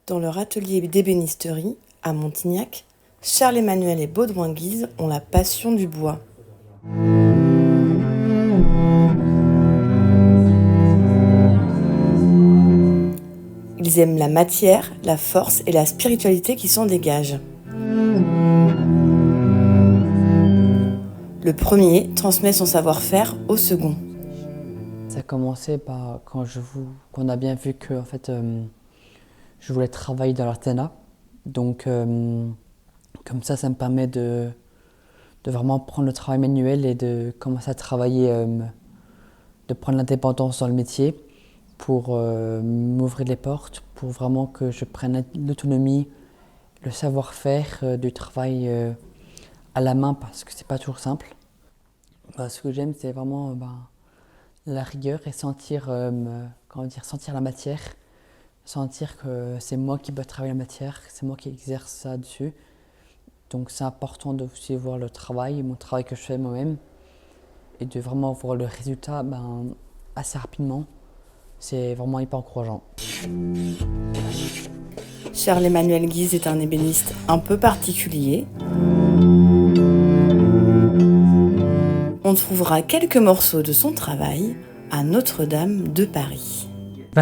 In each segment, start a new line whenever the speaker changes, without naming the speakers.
Dans leur atelier d'ébénisterie, à Montignac, Charles-Emmanuel et Baudouin-Guise ont la passion du bois. Ils aiment la matière, la force et la spiritualité qui s'en dégagent. Le premier transmet son savoir-faire au second.
Ça a commencé qu'on a bien vu que en fait, je voulais travailler dans l'artisanat. Donc, comme ça me permet de vraiment prendre le travail manuel et de commencer à travailler, de prendre l'indépendance dans le métier pour m'ouvrir les portes, pour vraiment que je prenne l'autonomie, le savoir-faire du travail à la main parce que c'est pas toujours simple. Ce que j'aime, c'est vraiment la rigueur et sentir la matière, sentir que c'est moi qui dois travailler la matière, c'est moi qui exerce ça dessus. Donc c'est important de aussi voir le travail, mon travail que je fais moi-même, et de vraiment voir le résultat assez rapidement. C'est vraiment hyper encourageant.
Charles-Emmanuel Guise est un ébéniste un peu particulier. On trouvera quelques morceaux de son travail à Notre-Dame de Paris.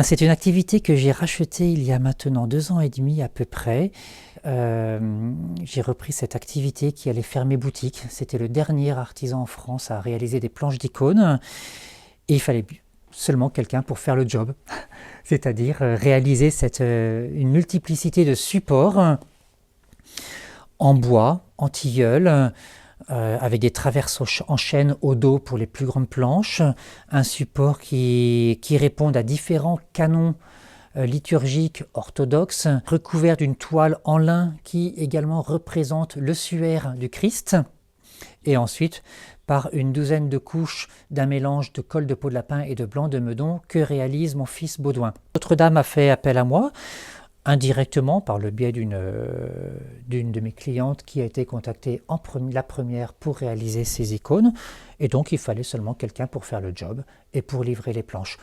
C'est une activité que j'ai rachetée il y a maintenant 2 ans et demi à peu près. J'ai repris cette activité qui allait fermer boutique. C'était le dernier artisan en France à réaliser des planches d'icônes. Et il fallait seulement quelqu'un pour faire le job. C'est-à-dire réaliser une multiplicité de supports en bois, en tilleul, avec des traverses en chêne au dos pour les plus grandes planches, un support qui réponde à différents canons liturgiques orthodoxes, recouvert d'une toile en lin qui également représente le suaire du Christ, et ensuite par une douzaine de couches d'un mélange de colle de peau de lapin et de blanc de meudon que réalise mon fils Baudouin. Notre-Dame a fait appel à moi, indirectement par le biais d'une de mes clientes qui a été contactée la première pour réaliser ces icônes, et donc il fallait seulement quelqu'un pour faire le job et pour livrer les planches.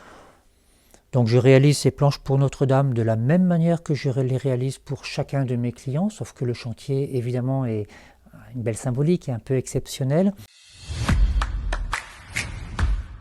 Donc je réalise ces planches pour Notre-Dame de la même manière que je les réalise pour chacun de mes clients, sauf que le chantier évidemment est une belle symbolique et un peu exceptionnel.